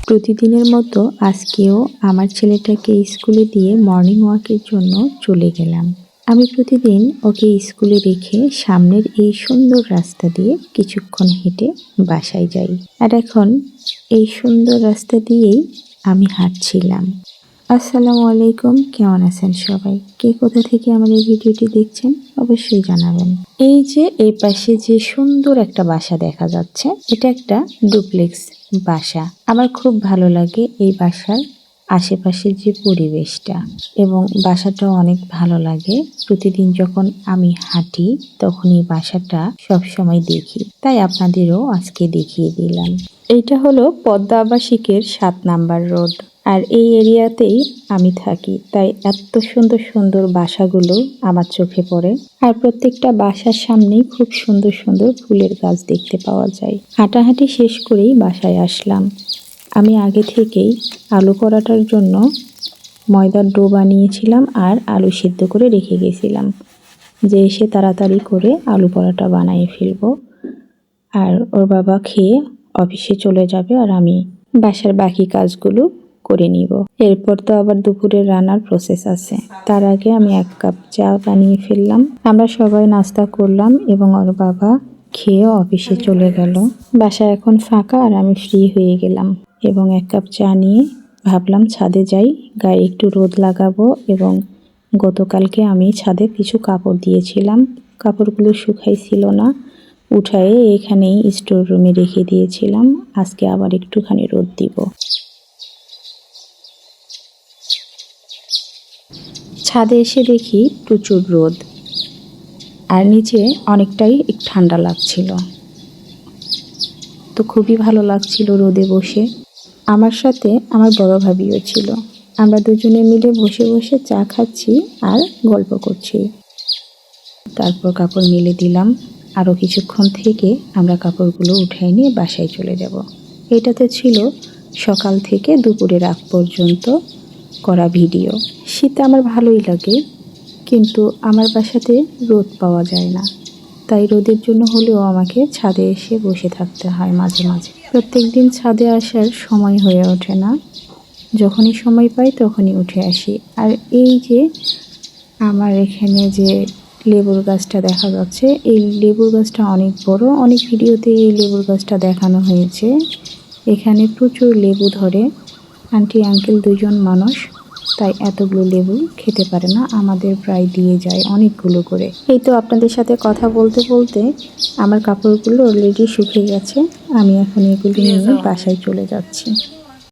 প্রতিদিনের মতো আজকেও আমার ছেলেটাকে স্কুলে দিয়ে মর্নিং ওয়াকের জন্য চলে গেলাম। আমি প্রতিদিন ওকে স্কুলে রেখে সামনের এই সুন্দর রাস্তা দিয়ে কিছুক্ষণ হেঁটে বাসায় যাই। আর এখন এই সুন্দর রাস্তা দিয়েই আমি হাঁটছিলাম। আসসালামু আলাইকুম, কেমন আছেন সবাই? কে কোথা থেকে আমার এই ভিডিওটি দেখছেন অবশ্যই জানাবেন। এই যে এই পাশে যে সুন্দর একটা বাসা দেখা যাচ্ছে, এটা একটা ডুপ্লেক্স বাসা। আমার খুব ভালো লাগে এই বাসার আশেপাশের যে পরিবেশটা, এবং বাসাটাও অনেক ভালো লাগে। প্রতিদিন যখন আমি হাঁটি তখন এই বাসাটা সবসময় দেখি, তাই আপনাদেরও আজকে দেখিয়ে দিলাম। এইটা হলো পদ্মা আবাসিকের 7 নাম্বার রোড, আর এই এরিয়াতেই আমি থাকি, তাই এত সুন্দর সুন্দর বাসাগুলো আমার চোখে পড়ে। আর প্রত্যেকটা বাসার সামনেই খুব সুন্দর সুন্দর ফুলের গাছ দেখতে পাওয়া যায়। হাঁটাহাঁটি শেষ করেই বাসায় আসলাম। আমি আগে থেকেই আলু পরাটার জন্য ময়দার ডো বানিয়েছিলাম আর আলু সিদ্ধ করে রেখে গেছিলাম, যে এসে তাড়াতাড়ি করে আলু পরাটা বানিয়ে ফেলবো। আর ওর বাবা খেয়ে অফিসে চলে যাবে, আর আমি বাসার বাকি কাজগুলো করে নিব। এরপর তো আবার দুপুরের রান্নার প্রসেস আছে। তার আগে আমি 1 কাপ চা বানিয়ে ফেললাম। আমরা সবাই নাস্তা করলাম এবং ওর বাবা খেয়ে অফিসে চলে গেল। বাসা এখন ফাঁকা আর আমি ফ্রি হয়ে গেলাম, এবং 1 কাপ চা নিয়ে ভাবলাম ছাদে যাই, গায়ে একটু রোদ লাগাবো। এবং গতকালকে আমি ছাদে কিছু কাপড় দিয়েছিলাম, কাপড়গুলো শুকাইছিল না, উঠায়ে এখানেই স্টোর রুমে রেখে দিয়েছিলাম। আজকে আবার একটুখানি রোদ দিব। ছাদে এসে দেখি প্রচুর রোদ, আর নিচে অনেকটাই ঠান্ডা লাগছিল, তো খুবই ভালো লাগছিল রোদে বসে। আমার সাথে আমার বড় ভাবিও ছিল। আমরা দুজনে মিলে বসে বসে চা খাচ্ছি আর গল্প করছি। তারপর কাপড় মেলে দিলাম। আরও কিছুক্ষণ থেকে আমরা কাপড়গুলো উঠাই নিয়ে বাসায় চলে যাব। এটাতে ছিল সকাল থেকে দুপুরের আগ পর্যন্ত করা ভিডিও। শীতে আমার ভালোই লাগে, কিন্তু আমার বাসাতে রোদ পাওয়া যায় না, তাই রোদের জন্য হলেও আমাকে ছাদে এসে বসে থাকতে হয় মাঝে মাঝে। প্রত্যেক দিন ছাদে আসার সময় হয়ে ওঠে না, যখনই সময় পাই তখনই উঠে আসি। আর এই যে আমার এখানে যে লেবুর গাছটা দেখা যাচ্ছে, এই লেবুর গাছটা অনেক বড়। অনেক ভিডিওতে এই লেবুর গাছটা দেখানো হয়েছে। এখানে প্রচুর লেবু ধরে। আন্টি আঙ্কেল 2 জন মানুষ, তাই এতগুলো লেবু খেতে পারে না, আমাদের প্রায় দিয়ে যায় অনেকগুলো করে। এই তো আপনাদের সাথে কথা বলতে বলতে আমার কাপড়গুলো অলরেডি শুকিয়ে গেছে। আমি এখন এগুলো নিয়ে বাসায় চলে যাচ্ছি।